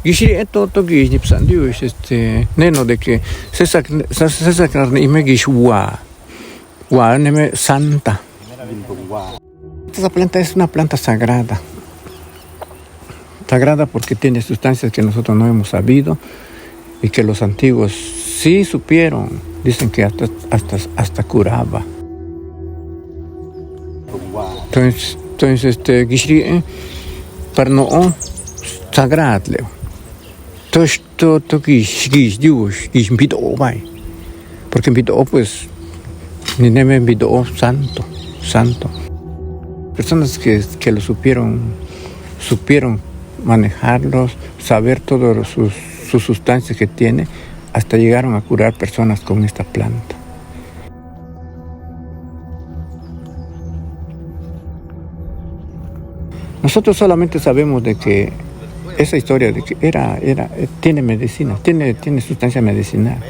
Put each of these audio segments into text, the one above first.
Gishiri esto toki nipsandiu neno de que se sacan y me gishwa neme santa. Esta planta es una planta sagrada porque tiene sustancias que nosotros no hemos sabido y que los antiguos sí supieron, dicen que hasta curaba. Entonces gishiri para no sagrado leo. Todo gish invito bai. Porque invito pues ni me invito santo. Personas que lo supieron manejarlos, saber todas sus sustancias que tiene, hasta llegaron a curar personas con esta planta. Nosotros solamente sabemos de que esa historia de que tiene medicina, tiene sustancia medicinal.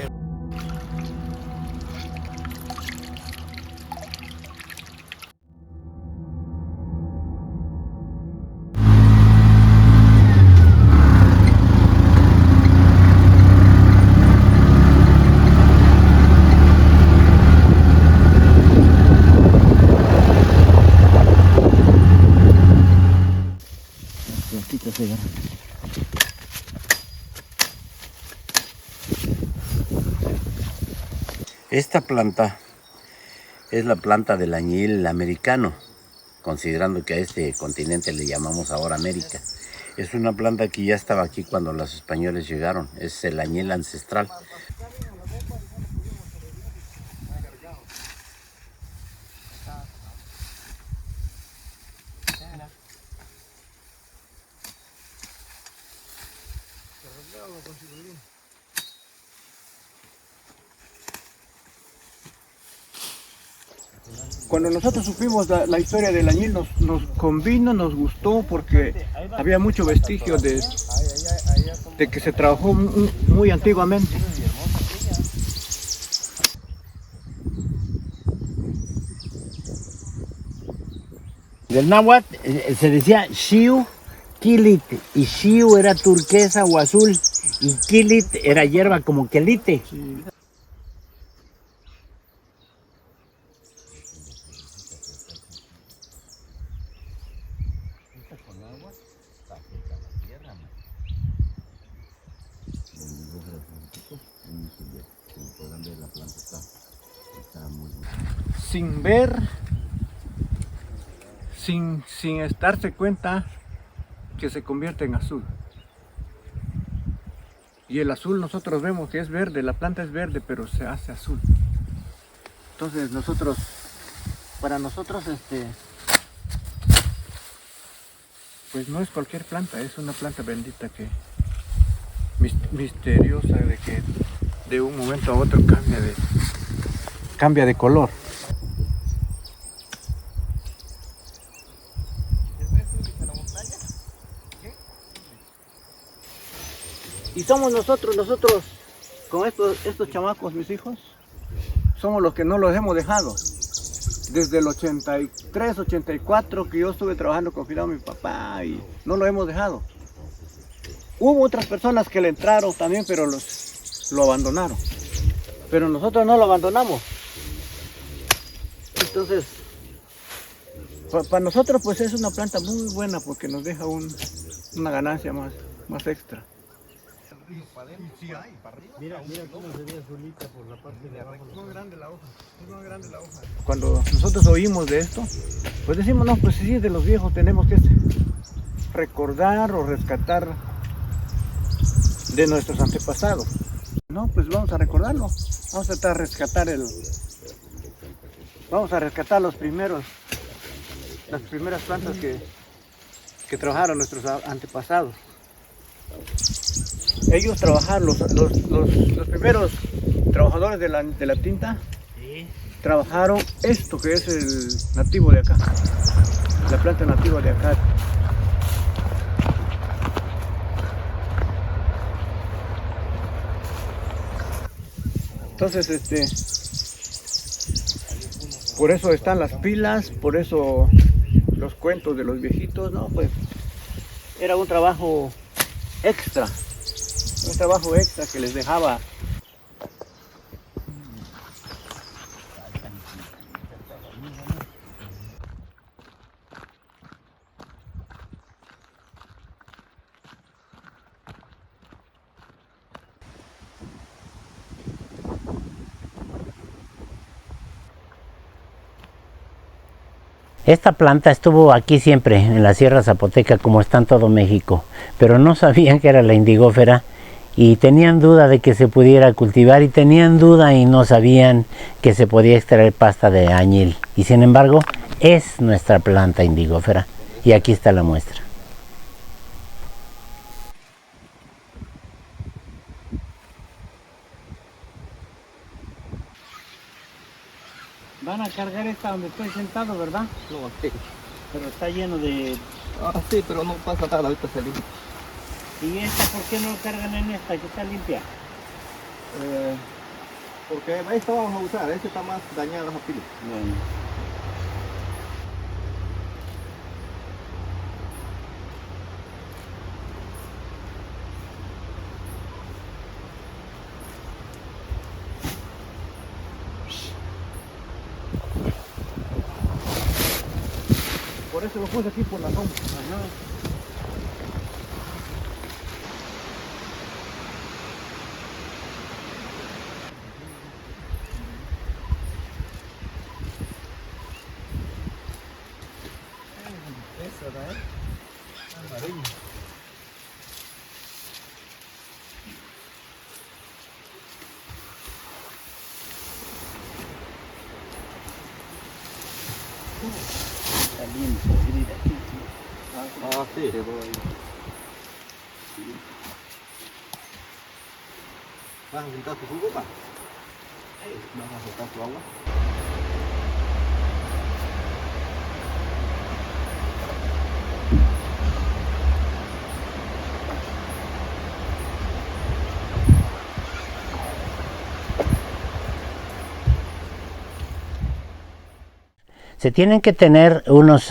Esta planta es la planta del añil americano, considerando que a este continente le llamamos ahora América. Es una planta que ya estaba aquí cuando los españoles llegaron, es el añil ancestral. Cuando nosotros supimos la historia del añil nos convino, nos gustó porque había mucho vestigio de que se trabajó muy antiguamente. Del náhuatl se decía Xiu Quilit, y Xiu era turquesa o azul, y Quilit era hierba como quelite. Sí. Sin ver, sin darse cuenta que se convierte en azul. Y el azul nosotros vemos que es verde, la planta es verde, pero se hace azul. Entonces para nosotros pues no es cualquier planta, es una planta bendita que misteriosa, de que de un momento a otro cambia de color. Y somos nosotros con estos chamacos, mis hijos, somos los que no los hemos dejado. Desde el 83, 84 que yo estuve trabajando confinado a mi papá y no lo hemos dejado. Hubo otras personas que le entraron también, pero lo abandonaron. Pero nosotros no lo abandonamos. Entonces, para nosotros pues es una planta muy buena porque nos deja una ganancia más extra. Mira cómo se ve azulita por la parte de abajo. Es muy grande la hoja, Cuando nosotros oímos de esto, pues decimos, no, pues sí, de los viejos tenemos que recordar o rescatar de nuestros antepasados. No, pues vamos a recordarlo. Vamos a tratar de rescatar las primeras plantas que trabajaron nuestros antepasados. Ellos trabajaron, los primeros trabajadores de la tinta, ¿sí? Trabajaron esto que es el nativo de acá, la planta nativa de acá. Entonces, por eso están las pilas, por eso los cuentos de los viejitos, ¿no? Pues Era un trabajo extra que les dejaba. Esta planta estuvo aquí siempre, en la Sierra Zapoteca, como está en todo México, pero no sabían que era la indigófera y tenían duda de que se pudiera cultivar y tenían duda y no sabían que se podía extraer pasta de añil. Y sin embargo, es nuestra planta indigófera y aquí está la muestra. Van a cargar esta donde estoy sentado, ¿verdad? No, sí. Pero está lleno de... Ah, sí, pero no pasa nada, ahorita salí. ¿Y esta por qué no lo cargan en esta que está limpia? Porque esta vamos a usar, esta está más dañada la pila. Bueno. Por eso lo puse aquí por la sombra. Ajá. Esa, ¿verdad? Amarillo. Está limpio, mira aquí. Ah, sí. ¿Vas a sentar tu jugo, pa? ¿Vas a sentar tu agua? Se tienen que tener unas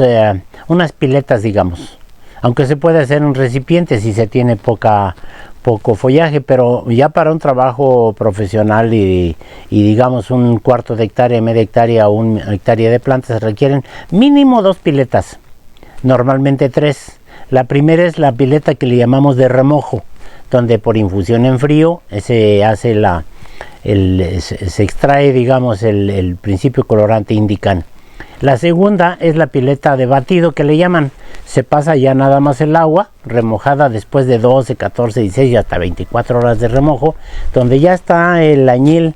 piletas, digamos, aunque se puede hacer un recipiente si se tiene poco follaje, pero ya para un trabajo profesional y digamos un cuarto de hectárea, media hectárea o una hectárea de plantas se requieren mínimo 2 piletas, normalmente 3. La primera es la pileta que le llamamos de remojo, donde por infusión en frío se hace se extrae, digamos, el principio colorante indican. La segunda es la pileta de batido que le llaman. Se pasa ya nada más el agua remojada después de 12, 14, 16 y hasta 24 horas de remojo, donde ya está el añil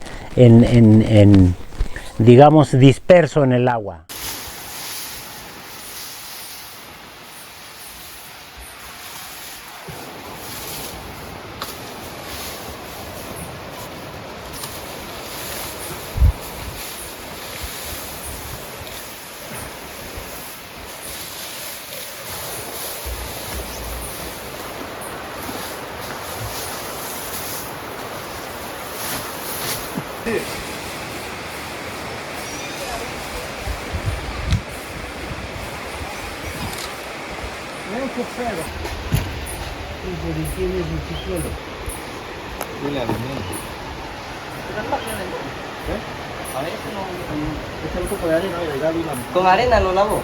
digamos, disperso en el agua. Mucho pelo. ¿Y quién es el chicuelo? Dile a mi niño. A ver, echa un poco de arena y dale una... Con arena lo lavo.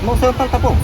No se falta tapón.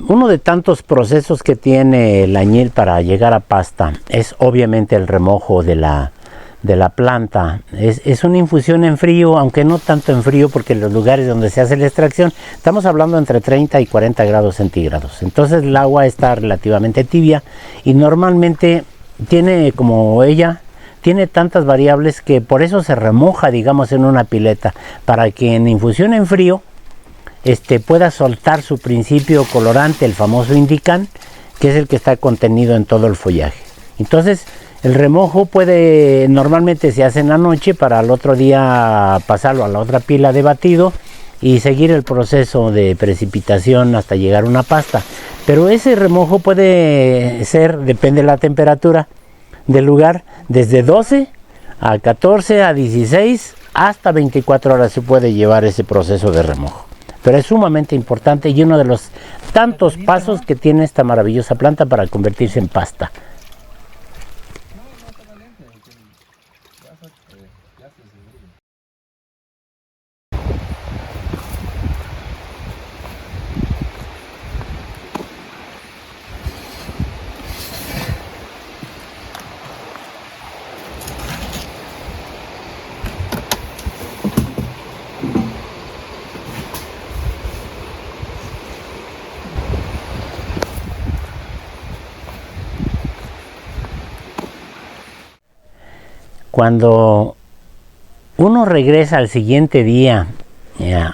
Uno de tantos procesos que tiene el añil para llegar a pasta es obviamente el remojo de de la planta. Es una infusión en frío, aunque no tanto en frío, porque en los lugares donde se hace la extracción estamos hablando entre 30 y 40 grados centígrados. Entonces el agua está relativamente tibia y normalmente tiene, como ella, tiene tantas variables que por eso se remoja, digamos, en una pileta, para que en infusión en frío pueda soltar su principio colorante, el famoso indican, que es el que está contenido en todo el follaje. Entonces el remojo normalmente se hace en la noche para al otro día pasarlo a la otra pila de batido y seguir el proceso de precipitación hasta llegar a una pasta. Pero ese remojo puede ser, depende de la temperatura del lugar, desde 12 a 14 a 16 hasta 24 horas se puede llevar ese proceso de remojo. Pero es sumamente importante y uno de los tantos pasos que tiene esta maravillosa planta para convertirse en pasta. Cuando uno regresa al siguiente día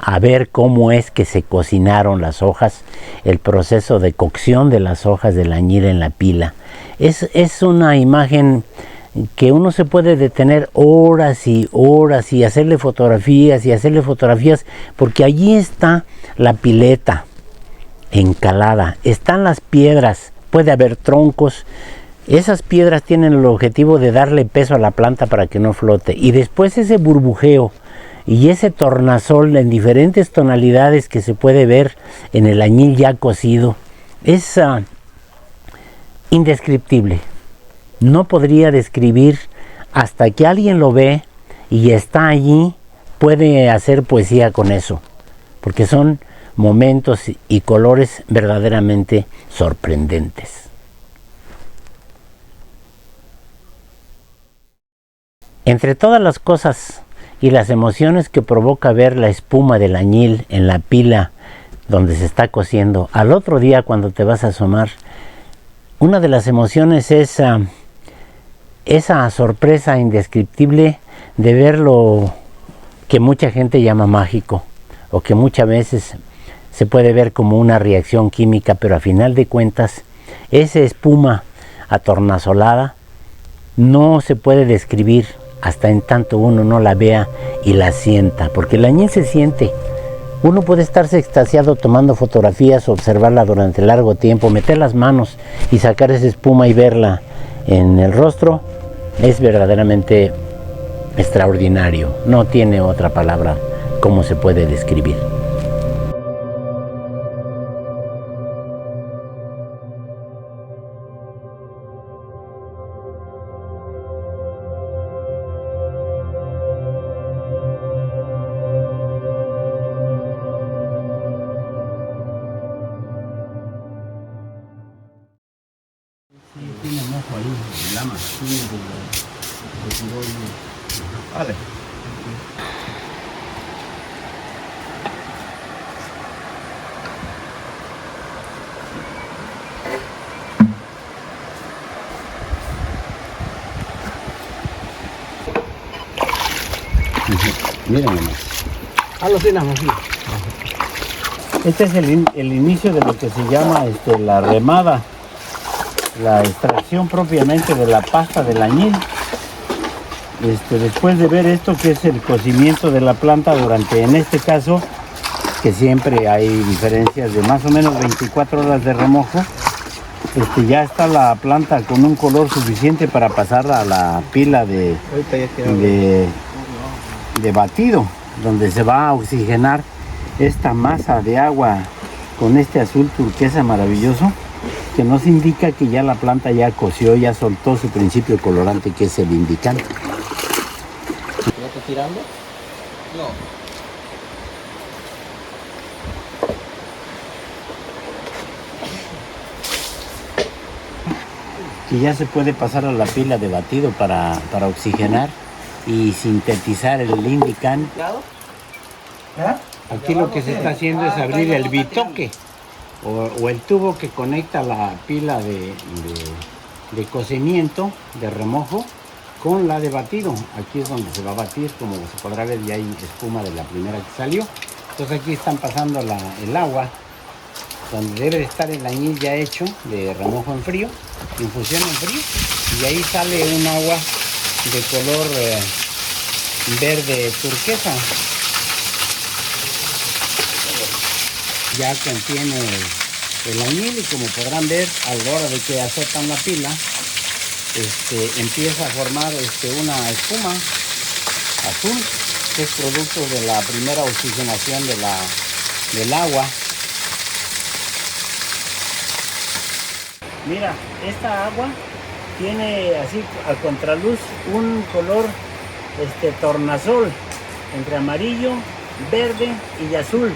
a ver cómo es que se cocinaron las hojas, el proceso de cocción de las hojas del añil en la pila, es una imagen que uno se puede detener horas y horas y hacerle fotografías, porque allí está la pileta encalada, están las piedras, puede haber troncos. Esas piedras tienen el objetivo de darle peso a la planta para que no flote. Y después ese burbujeo y ese tornasol en diferentes tonalidades que se puede ver en el añil ya cocido es indescriptible. No podría describir hasta que alguien lo ve y está allí, puede hacer poesía con eso. Porque son momentos y colores verdaderamente sorprendentes. Entre todas las cosas y las emociones que provoca ver la espuma del añil en la pila donde se está cociendo, al otro día cuando te vas a asomar, una de las emociones es esa sorpresa indescriptible de ver lo que mucha gente llama mágico, o que muchas veces se puede ver como una reacción química, pero a final de cuentas, esa espuma atornasolada no se puede describir hasta en tanto uno no la vea y la sienta, porque el añil se siente. Uno puede estarse extasiado tomando fotografías, observarla durante largo tiempo, meter las manos y sacar esa espuma y verla en el rostro, es verdaderamente extraordinario. No tiene otra palabra cómo se puede describir. Tiene un ojo ahí, lama. Vale. Miren nomás. Lo tenemos, sí. Este es el inicio de lo que se llama la remada, la extracción propiamente de la pasta del añil. Después de ver esto, que es el cocimiento de la planta durante, en este caso, que siempre hay diferencias de más o menos 24 horas de remojo, ya está la planta con un color suficiente para pasarla a la pila de batido, donde se va a oxigenar esta masa de agua con este azul turquesa maravilloso, que nos indica que ya la planta ya coció, ya soltó su principio colorante, que es el indicante. ¿Ya está tirando? No. que ya se puede pasar a la pila de batido para oxigenar y sintetizar el Indican. Aquí lo que se está haciendo es abrir el bitoque o el tubo que conecta la pila de cocimiento, de remojo, con la de batido. Aquí es donde se va a batir, como se podrá ver, ya hay espuma de la primera que salió. Entonces aquí están pasando el agua, donde debe de estar el añil ya hecho de remojo en frío, infusión en frío, y ahí sale un agua de color verde turquesa. Ya contiene el añil y como podrán ver, a la hora de que azotan la pila, empieza a formar una espuma azul, que es producto de la primera oxigenación del agua. Mira, esta agua tiene así a contraluz un color tornasol, entre amarillo, verde y azul.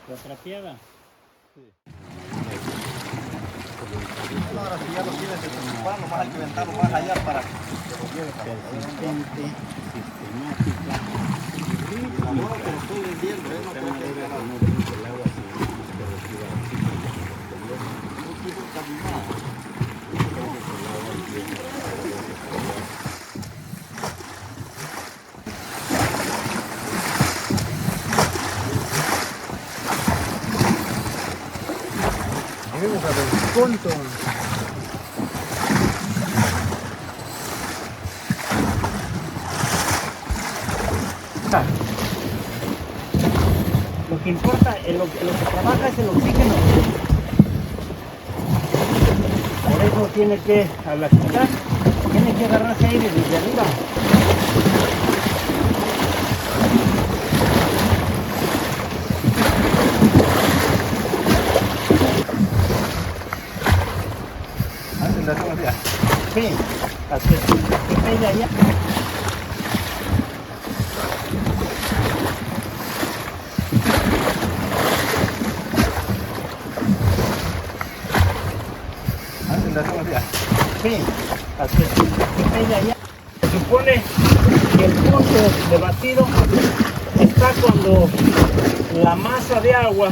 ¿La trapeada? Sí. Ahora si ya lo tienes en tu mano, más hay que aventarlo más allá para que lo lleves a persistente, sistemática y rítmica. ahora te lo estoy vendiendo, no creo que el agua Vamos a ver, punto. Lo que importa, lo que trabaja es el oxígeno. Por eso tiene que, al agitar, tiene que agarrarse aire desde arriba. Sí, hasta que pegue allá. Sí, hasta que pegue allá. Se supone que el punto de batido está cuando la masa de agua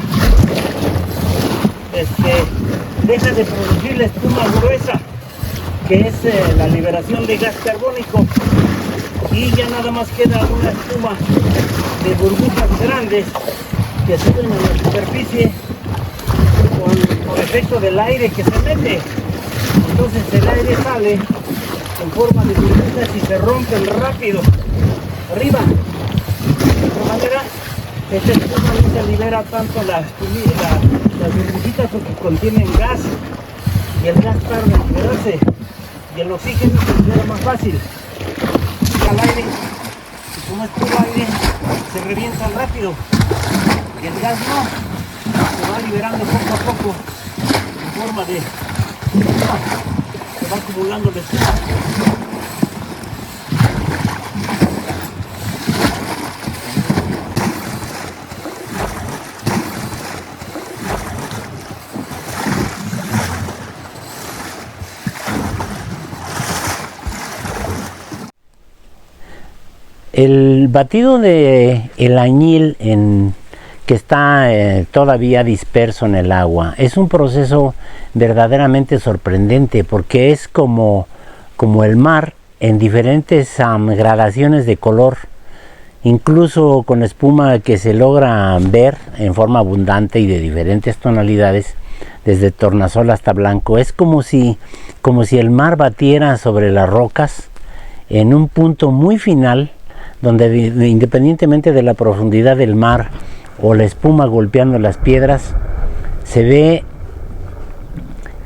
deja de producir la espuma gruesa, que es la liberación de gas carbónico, y ya nada más queda una espuma de burbujas grandes que suben a la superficie por efecto del aire que se mete. Entonces el aire sale en forma de burbujas y se rompen rápido arriba. De otra manera, esta espuma no se libera tanto las burbujitas porque contienen gas, y el gas tarda en liberarse, y el oxígeno se libera más fácil. Al aire, y como es puro aire, se revientan rápido, y el gas no, se va liberando poco a poco en forma de espuma, se va acumulando la espuma. El batido de el añil que está todavía disperso en el agua es un proceso verdaderamente sorprendente, porque es como el mar en diferentes gradaciones de color, incluso con espuma que se logra ver en forma abundante y de diferentes tonalidades, desde tornasol hasta blanco. Es como si el mar batiera sobre las rocas en un punto muy final, donde independientemente de la profundidad del mar o la espuma golpeando las piedras, se ve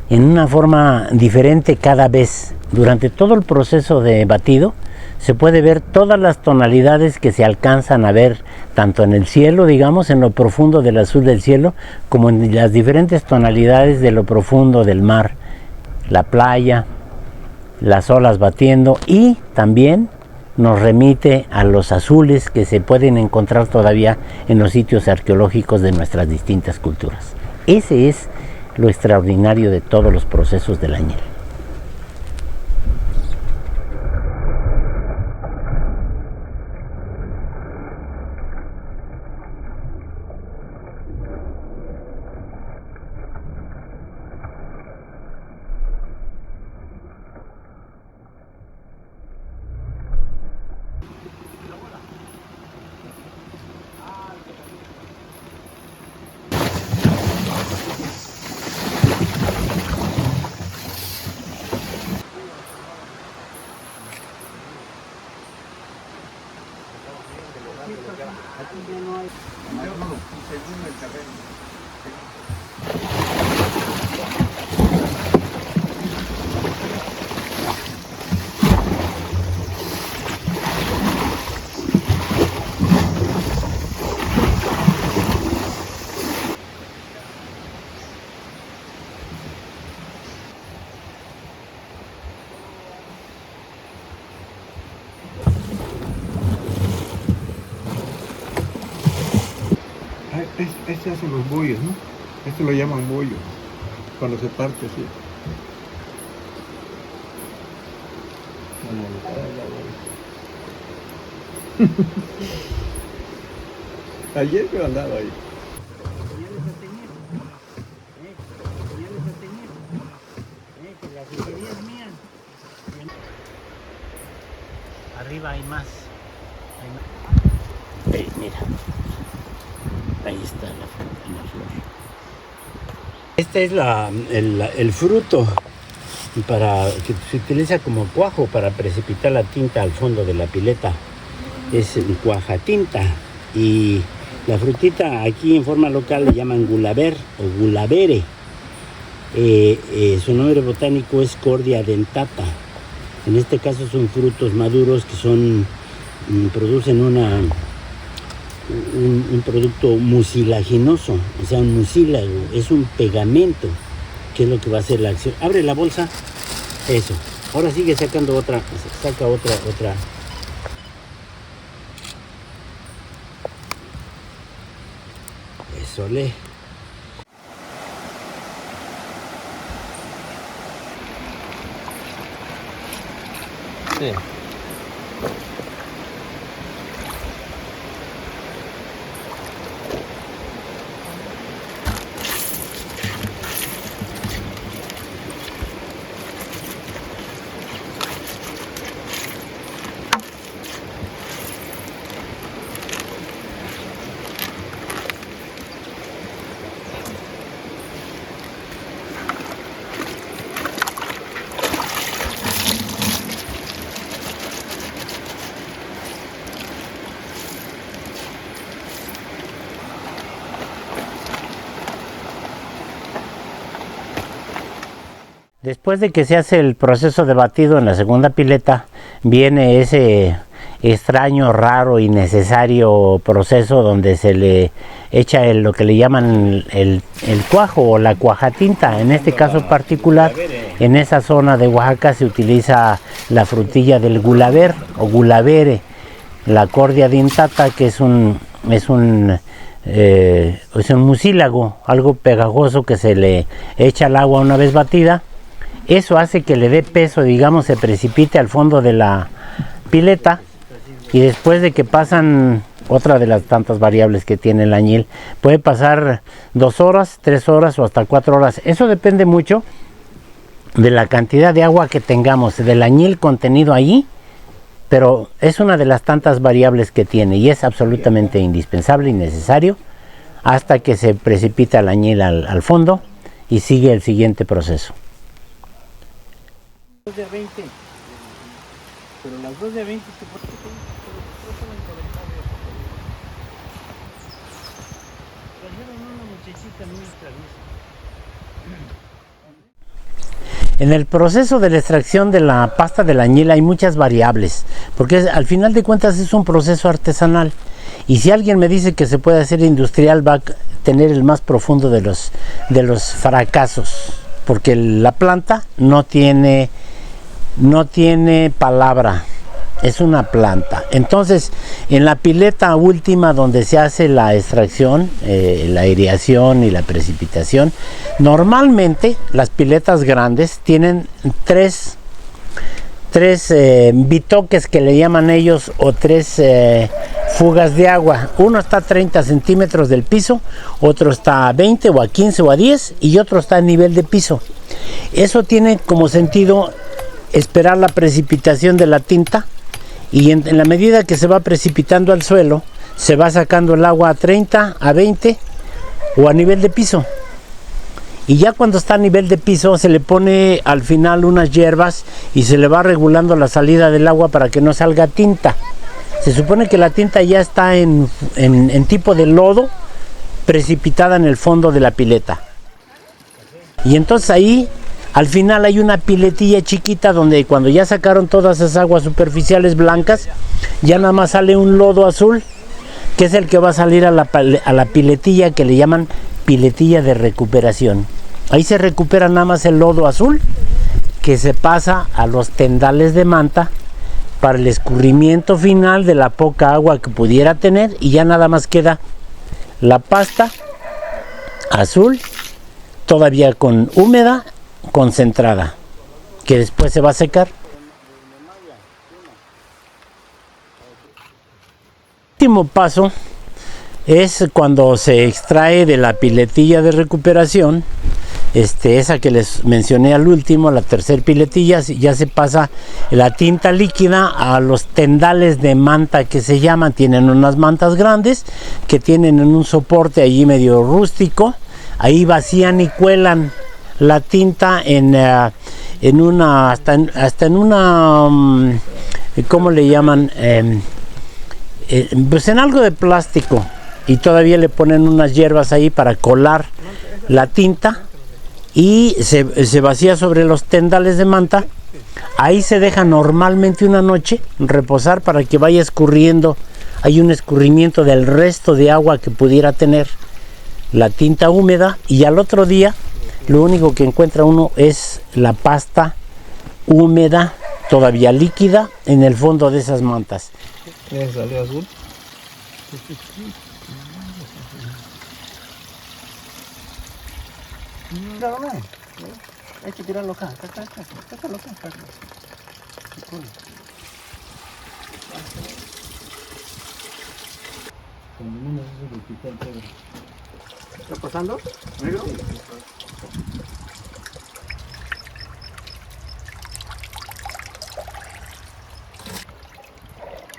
en una forma diferente cada vez. Durante todo el proceso de batido se puede ver todas las tonalidades que se alcanzan a ver, tanto en el cielo, digamos, en lo profundo del azul del cielo, como en las diferentes tonalidades de lo profundo del mar, la playa, las olas batiendo, y también nos remite a los azules que se pueden encontrar todavía en los sitios arqueológicos de nuestras distintas culturas. Ese es lo extraordinario de todos los procesos del añil. Este hacen los bollos, ¿no? Este lo llaman bollo, cuando se parte así. Ayer yo andaba ahí. Arriba hay más. Mira. Ahí está la flor. Este es el fruto que se utiliza como cuajo para precipitar la tinta al fondo de la pileta. Es cuajatinta, y la frutita aquí en forma local le llaman gulaber o gulavere. Su nombre botánico es Cordia dentata. En este caso son frutos maduros que producen un producto mucilaginoso, o sea, un mucílago, es un pegamento, que es lo que va a hacer la acción. Abre la bolsa, eso. Ahora sigue sacando otra, saca otra. Eso lee. Sí. Después de que se hace el proceso de batido en la segunda pileta, viene ese extraño, raro y necesario proceso donde se le echa lo que le llaman el cuajo o la cuajatinta. En este caso particular, en esa zona de Oaxaca se utiliza la frutilla del gulaber o gulavere, la Cordia dentata, que es un mucílago, algo pegajoso que se le echa al agua una vez batida. Eso hace que le dé peso, digamos, se precipite al fondo de la pileta, y después de que pasan, otra de las tantas variables que tiene el añil, puede pasar 2 horas, 3 horas o hasta 4 horas. Eso depende mucho de la cantidad de agua que tengamos, del añil contenido allí, pero es una de las tantas variables que tiene y es absolutamente indispensable y necesario hasta que se precipita el añil al fondo y sigue el siguiente proceso. 2 de 20, pero las 2 de 20 se pueden En el proceso de la extracción de la pasta del añil hay muchas variables, porque al final de cuentas es un proceso artesanal, y si alguien me dice que se puede hacer industrial va a tener el más profundo de los fracasos, porque la planta no tiene no tiene palabra, es una planta. Entonces, en la pileta última donde se hace la extracción, la aireación y la precipitación, normalmente las piletas grandes tienen tres bitoques que le llaman ellos, o tres fugas de agua. Uno está a 30 centímetros del piso, otro está a 20 o a 15 o a 10 y otro está a nivel de piso. Eso tiene como sentido esperar la precipitación de la tinta, y en la medida que se va precipitando al suelo, se va sacando el agua a 30, a 20 o a nivel de piso. Y ya cuando está a nivel de piso se le pone al final unas hierbas y se le va regulando la salida del agua para que no salga tinta. Se supone que la tinta ya está en tipo de lodo, precipitada en el fondo de la pileta. Y entonces ahí al final hay una piletilla chiquita donde cuando ya sacaron todas esas aguas superficiales blancas, ya nada más sale un lodo azul, que es el que va a salir a la piletilla que le llaman piletilla de recuperación. Ahí se recupera nada más el lodo azul, que se pasa a los tendales de manta para el escurrimiento final de la poca agua que pudiera tener, y ya nada más queda la pasta azul, todavía con húmeda, concentrada, que después se va a secar. El último paso es cuando se extrae de la piletilla de recuperación, esa que les mencioné al último, la tercer piletilla, ya se pasa la tinta líquida a los tendales de manta que se llaman. Tienen unas mantas grandes que tienen en un soporte allí medio rústico, ahí vacían y cuelan la tinta en una, hasta en una, ¿cómo le llaman? Pues en algo de plástico, y todavía le ponen unas hierbas ahí para colar la tinta, y se vacía sobre los tendales de manta. Ahí se deja normalmente una noche reposar para que vaya escurriendo. Hay un escurrimiento del resto de agua que pudiera tener la tinta húmeda, y al otro día lo único que encuentra uno es la pasta húmeda, todavía líquida, en el fondo de esas mantas. ¿Ya salió azul? No, hay que tirarlo acá, sácalo acá. ¿Está pasando? ¿Negro?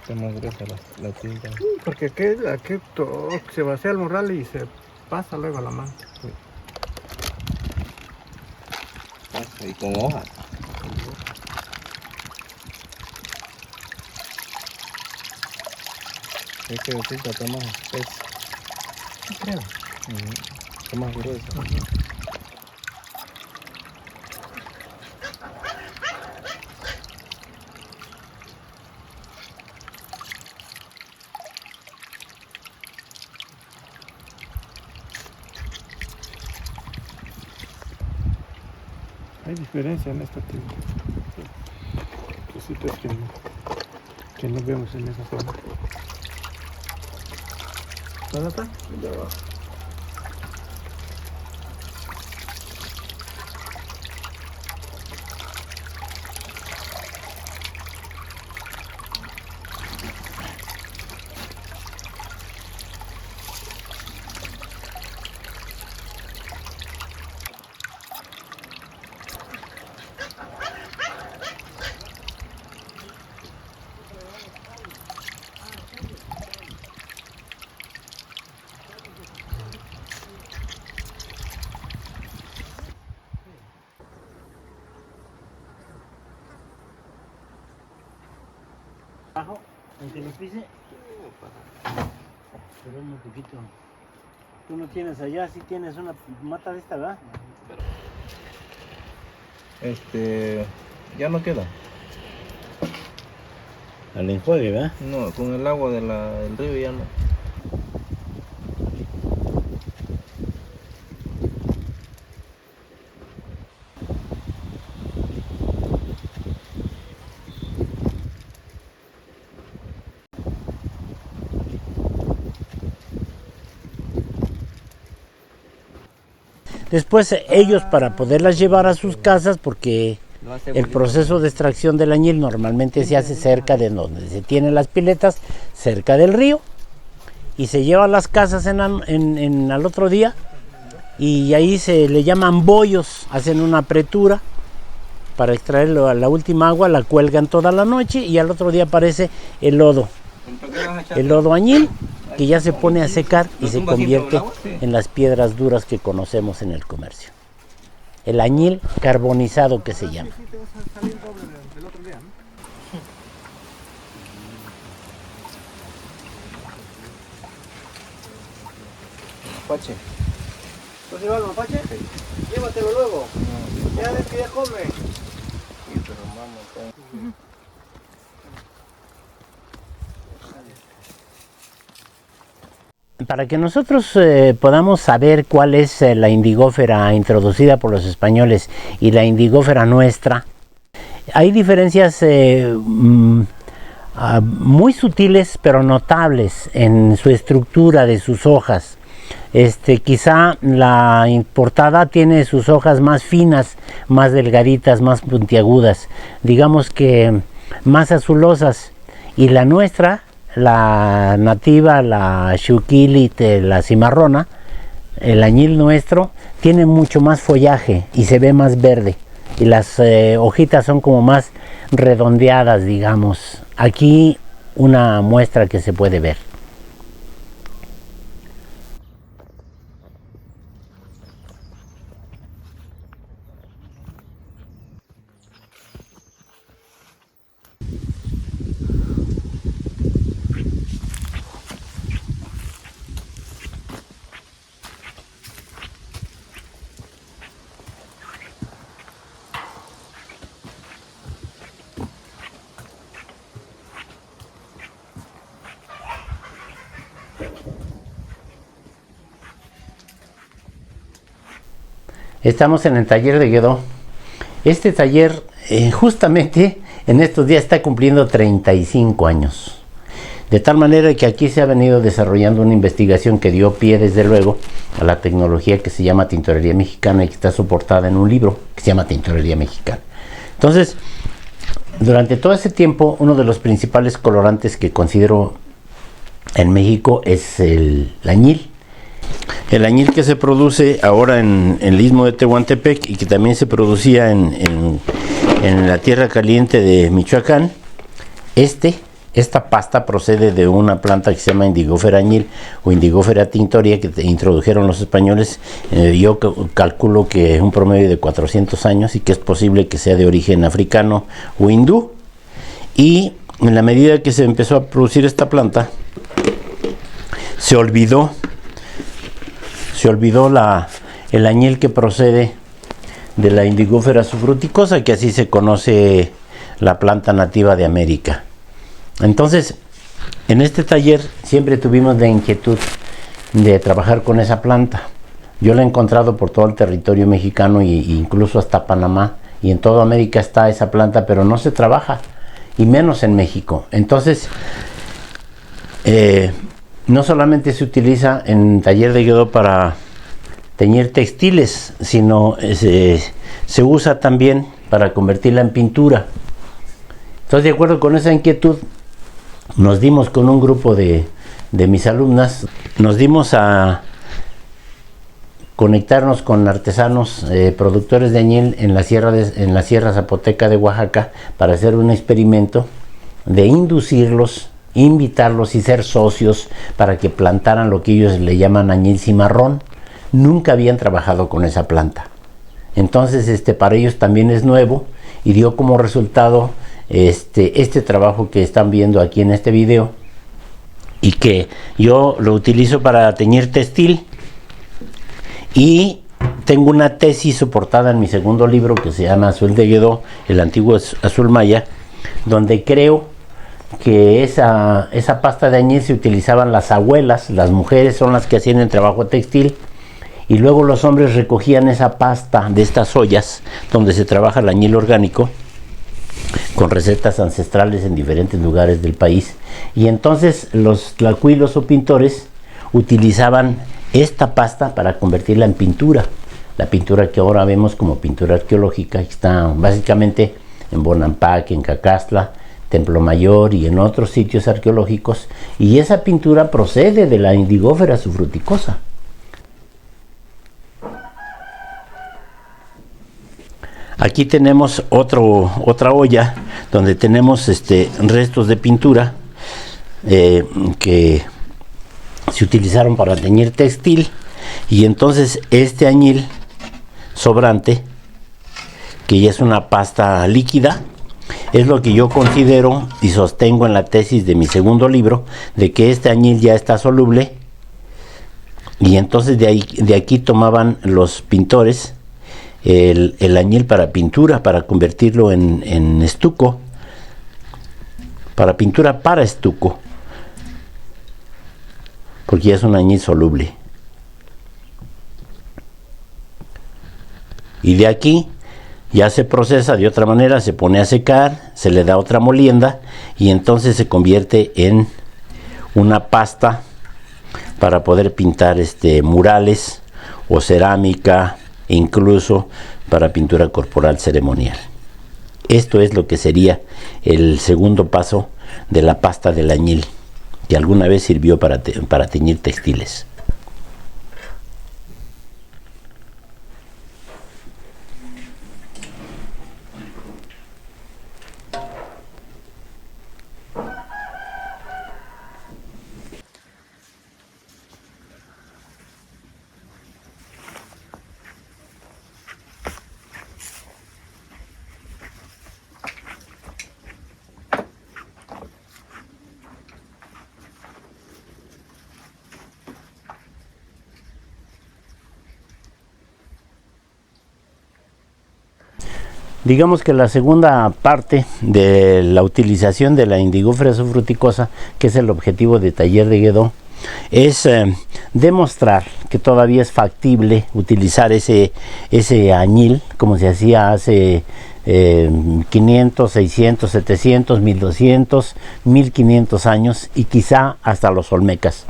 Está más gruesa la tinta. Porque aquí se vacía el morral y se pasa luego a la mano. Pasa y con hojas. Este de tinta está más espesa. Sí, creo. Está más gruesa. Hay diferencia en esta tinta. Cositas que no vemos en esa forma. ¿Dónde está? Ya va. Abajo, aunque lo pise, pero un poquito. Tú no tienes allá, sí tienes una mata de esta, ¿verdad? Ya no queda. Al enjuague, ¿verdad? No, con el agua del río ya no. Después ellos, para poderlas llevar a sus casas, porque el proceso de extracción del añil normalmente se hace cerca de donde se tienen las piletas, cerca del río, y se lleva a las casas al otro día, y ahí se le llaman bollos, hacen una apretura para extraerlo a la última agua, la cuelgan toda la noche y al otro día aparece el lodo añil, que ya se pone a secar y se convierte en las piedras duras que conocemos en el comercio. El añil carbonizado, que se llama. Mapache. ¿Tú llevas el mapache? Sí. Llévatelo luego. Ya ves que ya come. Sí, pero vamos. Para que nosotros podamos saber cuál es la indigófera introducida por los españoles y la indigófera nuestra, hay diferencias muy sutiles pero notables en su estructura de sus hojas. Quizá la importada tiene sus hojas más finas, más delgaditas, más puntiagudas, digamos que más azulosas, y la nuestra, la nativa, la Xuquilite, la cimarrona, el añil nuestro, tiene mucho más follaje y se ve más verde, y las hojitas son como más redondeadas, digamos. Aquí una muestra que se puede ver. Estamos en el taller de Guedó. Este taller justamente en estos días está cumpliendo 35 años. De tal manera que aquí se ha venido desarrollando una investigación que dio pie, desde luego, a la tecnología que se llama tintorería mexicana y que está soportada en un libro que se llama Tintorería Mexicana. Entonces, durante todo ese tiempo, uno de los principales colorantes que considero en México es el añil. El añil que se produce ahora en el istmo de Tehuantepec y que también se producía en la tierra caliente de Michoacán, esta pasta procede de una planta que se llama Indigófera añil o Indigófera tintoria, que introdujeron los españoles. Yo calculo que es un promedio de 400 años y que es posible que sea de origen africano o hindú. Y en la medida que se empezó a producir esta planta, se olvidó el añil que procede de la Indigófera subfruticosa, que así se conoce la planta nativa de América. Entonces, en este taller siempre tuvimos la inquietud de trabajar con esa planta. Yo la he encontrado por todo el territorio mexicano e incluso hasta Panamá, y en toda América está esa planta, pero no se trabaja, y menos en México. Entonces, no solamente se utiliza en taller de Guedó para teñir textiles, sino se usa también para convertirla en pintura. Entonces, de acuerdo con esa inquietud, nos dimos con un grupo de mis alumnas, nos dimos a conectarnos con artesanos productores de añil en la Sierra Zapoteca de Oaxaca, para hacer un experimento de inducirlos, invitarlos y ser socios para que plantaran lo que ellos le llaman añil cimarrón. Nunca habían trabajado con esa planta, entonces para ellos también es nuevo, y dio como resultado este trabajo que están viendo aquí en este video, y que yo lo utilizo para teñir textil. Y tengo una tesis soportada en mi segundo libro, que se llama Azul de Guedó, el antiguo azul maya, donde creo que esa pasta de añil se utilizaban las abuelas, las mujeres son las que hacían el trabajo textil, y luego los hombres recogían esa pasta de estas ollas donde se trabaja el añil orgánico, con recetas ancestrales en diferentes lugares del país, y entonces los tlacuilos o pintores utilizaban esta pasta para convertirla en pintura. La pintura que ahora vemos como pintura arqueológica está básicamente en Bonampak, en Cacastla, Templo Mayor y en otros sitios arqueológicos, y esa pintura procede de la Indigófera subfruticosa. Aquí tenemos otra olla donde tenemos restos de pintura que se utilizaron para teñir textil, y entonces este añil sobrante, que ya es una pasta líquida, es lo que yo considero y sostengo en la tesis de mi segundo libro, de que este añil ya está soluble, y entonces de aquí tomaban los pintores el añil para pintura, para convertirlo en estuco, para pintura para estuco, porque ya es un añil soluble. Y de aquí ya se procesa de otra manera, se pone a secar, se le da otra molienda y entonces se convierte en una pasta para poder pintar murales o cerámica, e incluso para pintura corporal ceremonial. Esto es lo que sería el segundo paso de la pasta del añil, que alguna vez sirvió para teñir textiles. Digamos que la segunda parte de la utilización de la Indigófera subfruticosa, que es el objetivo de Taller de Guedó, es demostrar que todavía es factible utilizar ese añil como se hacía hace 500, 600, 700, 1200, 1500 años, y quizá hasta los olmecas.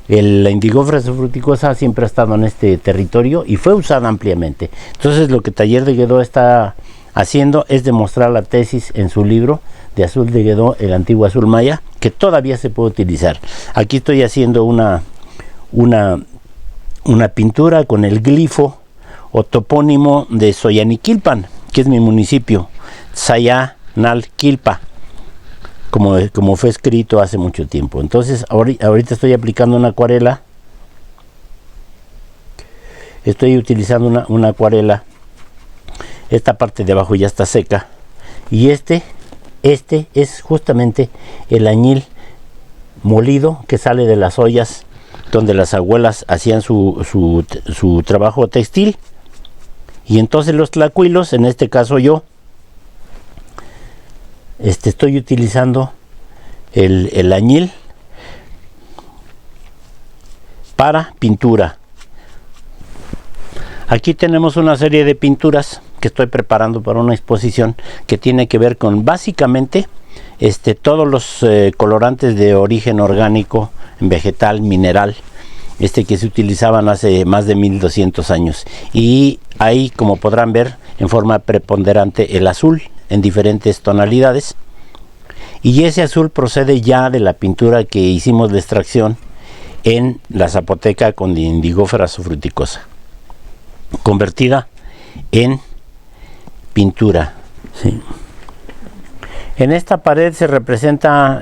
La Indigófera subfruticosa siempre ha estado en este territorio y fue usada ampliamente. Entonces lo que Taller de Guedó está haciendo es demostrar la tesis en su libro de Azul de Guedó, el antiguo azul maya, que todavía se puede utilizar. Aquí estoy haciendo una pintura con el glifo o topónimo de Soyaniquilpan, que es mi municipio, Sayanalquilpa, como fue escrito hace mucho tiempo. Entonces ahorita estoy aplicando una acuarela, estoy utilizando una acuarela. Esta parte de abajo ya está seca, y este es justamente el añil molido que sale de las ollas donde las abuelas hacían su trabajo textil. Y entonces los tlacuilos, en este caso yo, estoy utilizando el añil para pintura. Aquí tenemos una serie de pinturas que estoy preparando para una exposición que tiene que ver con básicamente todos los colorantes de origen orgánico, vegetal, mineral, que se utilizaban hace más de 1200 años. Y ahí, como podrán ver, en forma preponderante el azul en diferentes tonalidades. Y ese azul procede ya de la pintura que hicimos de extracción en la zapoteca con Indigófera subfruticosa, convertida en pintura. Sí. En esta pared se representa,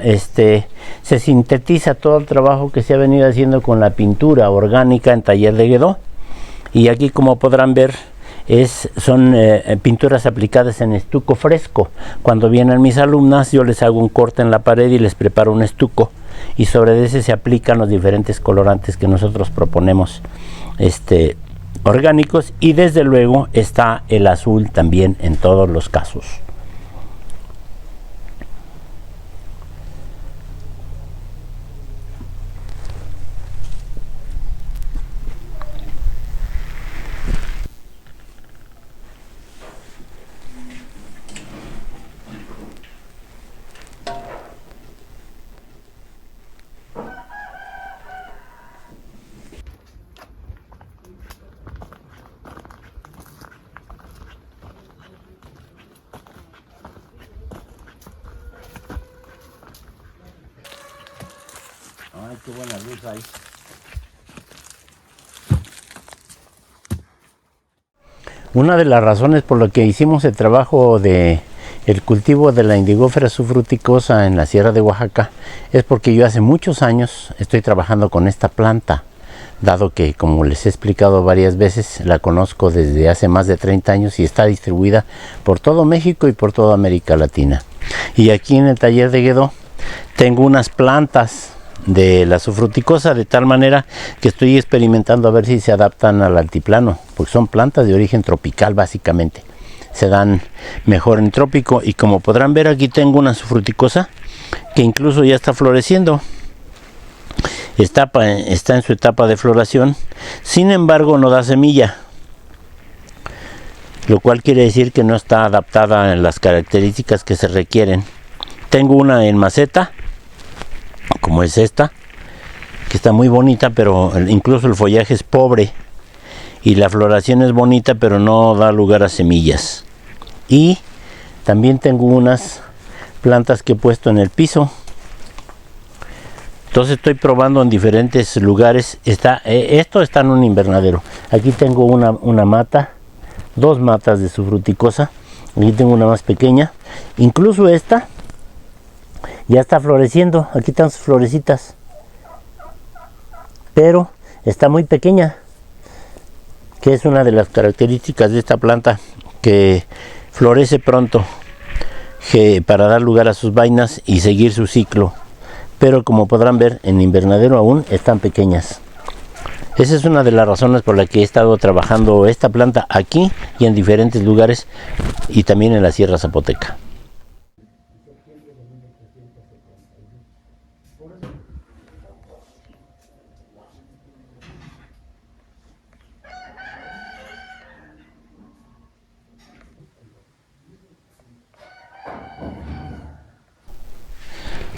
se sintetiza todo el trabajo que se ha venido haciendo con la pintura orgánica en Taller de Guedó. Y aquí, como podrán ver, son pinturas aplicadas en estuco fresco. Cuando vienen mis alumnas, yo les hago un corte en la pared y les preparo un estuco, y sobre ese se aplican los diferentes colorantes que nosotros proponemos orgánicos, y desde luego está el azul también en todos los casos. Ay, qué buena luz hay. Una de las razones por la que hicimos el trabajo de el cultivo de la Indigofera subfruticosa en la Sierra de Oaxaca es porque yo hace muchos años estoy trabajando con esta planta, dado que, como les he explicado varias veces, la conozco desde hace más de 30 años y está distribuida por todo México y por toda América Latina. Y aquí en el taller de Guedó tengo unas plantas de la subfruticosa, de tal manera que estoy experimentando a ver si se adaptan al altiplano, porque son plantas de origen tropical básicamente. Se dan mejor en trópico, y como podrán ver, aquí tengo una subfruticosa que incluso ya está floreciendo. Está en su etapa de floración, sin embargo no da semilla, lo cual quiere decir que no está adaptada a las características que se requieren. Tengo una en maceta, como es esta, que está muy bonita, pero incluso el follaje es pobre y la floración es bonita, pero no da lugar a semillas. Y también tengo unas plantas que he puesto en el piso. Entonces estoy probando en diferentes lugares. Esto está en un invernadero. Aquí tengo una mata, dos matas de subfruticosa. Aquí tengo una más pequeña. Incluso esta ya está floreciendo. Aquí están sus florecitas, pero está muy pequeña, que es una de las características de esta planta, que florece pronto para dar lugar a sus vainas y seguir su ciclo. Pero como podrán ver, en invernadero aún están pequeñas. Esa es una de las razones por la que he estado trabajando esta planta aquí y en diferentes lugares, y también en la Sierra Zapoteca.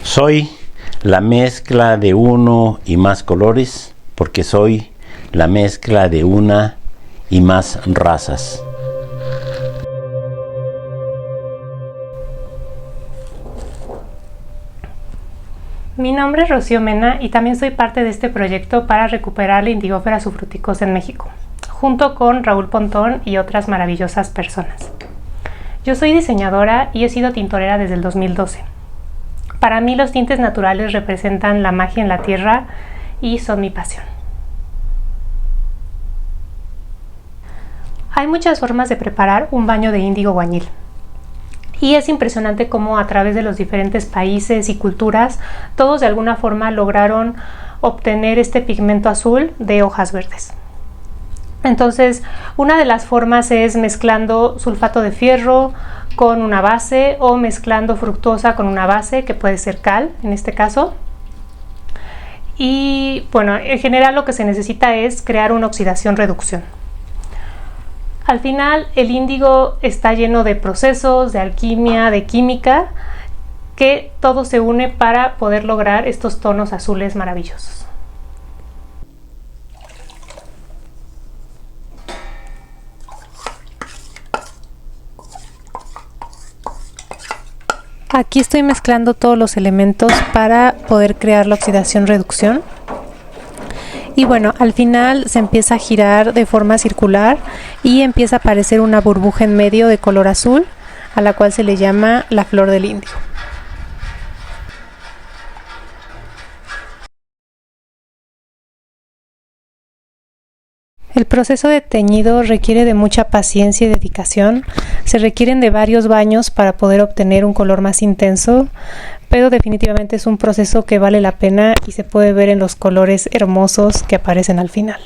Soy la mezcla de uno y más colores, porque soy la mezcla de una y más razas. Mi nombre es Rocío Mena y también soy parte de este proyecto para recuperar la Indigofera subfruticosa en México, junto con Raúl Pontón y otras maravillosas personas. Yo soy diseñadora y he sido tintorera desde el 2012. Para mí los tintes naturales representan la magia en la tierra y son mi pasión. Hay muchas formas de preparar un baño de índigo guañil. Y es impresionante cómo a través de los diferentes países y culturas, todos de alguna forma lograron obtener este pigmento azul de hojas verdes. Entonces, una de las formas es mezclando sulfato de fierro con una base, o mezclando fructosa con una base, que puede ser cal en este caso. Y bueno, en general lo que se necesita es crear una oxidación-reducción. Al final, el índigo está lleno de procesos, de alquimia, de química, que todo se une para poder lograr estos tonos azules maravillosos. Aquí estoy mezclando todos los elementos para poder crear la oxidación-reducción. Y bueno, al final se empieza a girar de forma circular y empieza a aparecer una burbuja en medio de color azul, a la cual se le llama la flor del índigo. El proceso de teñido requiere de mucha paciencia y dedicación. Se requieren de varios baños para poder obtener un color más intenso, pero definitivamente es un proceso que vale la pena y se puede ver en los colores hermosos que aparecen al final.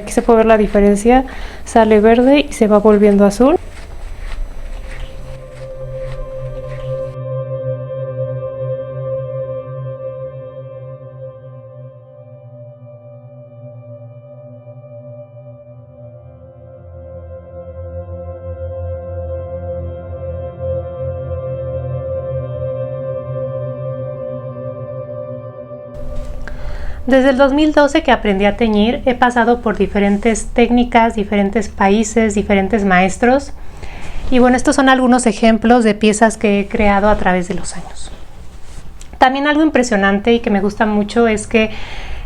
Aquí se puede ver la diferencia, sale verde y se va volviendo azul. Desde el 2012 que aprendí a teñir, he pasado por diferentes técnicas, diferentes países, diferentes maestros, Y bueno, estos son algunos ejemplos de piezas que he creado a través de los años. También algo impresionante y que me gusta mucho es que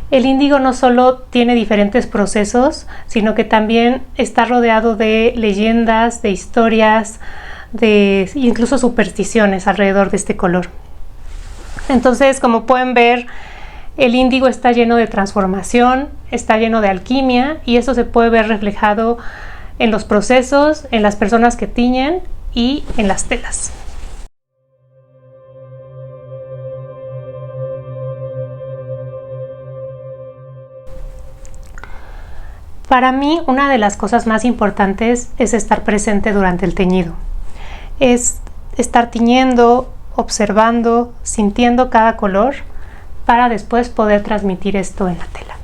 el índigo no solo tiene diferentes procesos, sino que también está rodeado de leyendas, de historias, de incluso supersticiones alrededor de este color. Entonces, como pueden ver, el índigo está lleno de transformación, está lleno de alquimia, y eso se puede ver reflejado en los procesos, en las personas que tiñen y en las telas. Para mí, una de las cosas más importantes es estar presente durante el teñido. Es estar tiñendo, observando, sintiendo cada color para después poder transmitir esto en la tela.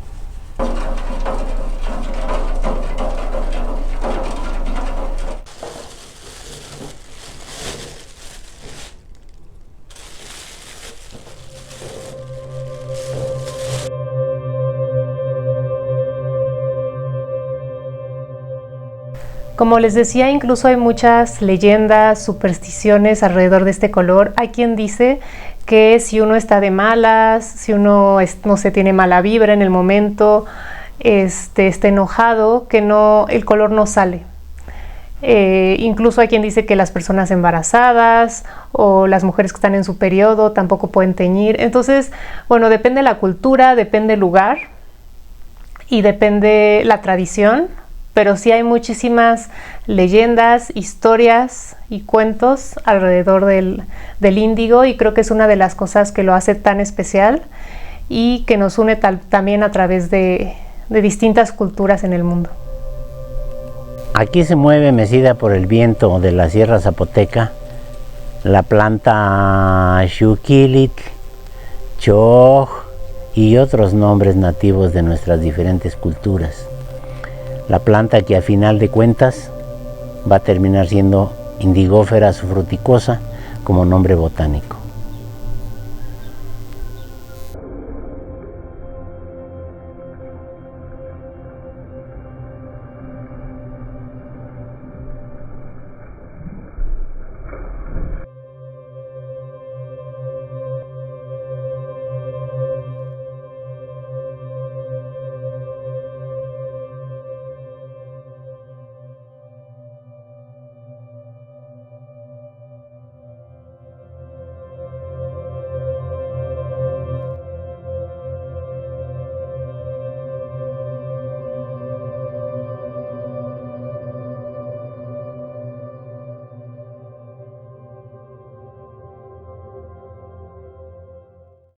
Como les decía, incluso hay muchas leyendas, supersticiones alrededor de este color. Hay quien dice que si uno está de malas, si uno no se tiene mala vibra en el momento, está enojado, que el color no sale. Incluso hay quien dice que las personas embarazadas o las mujeres que están en su periodo tampoco pueden teñir. Entonces, bueno, depende de la cultura, depende del lugar y depende la tradición. Pero sí hay muchísimas leyendas, historias y cuentos alrededor del índigo, y creo que es una de las cosas que lo hace tan especial y que nos une también a través de distintas culturas en el mundo. Aquí se mueve, mecida por el viento de la Sierra Zapoteca, la planta Xuquilitl, Choj y otros nombres nativos de nuestras diferentes culturas. La planta que a final de cuentas va a terminar siendo Indigófera subfruticosa como nombre botánico.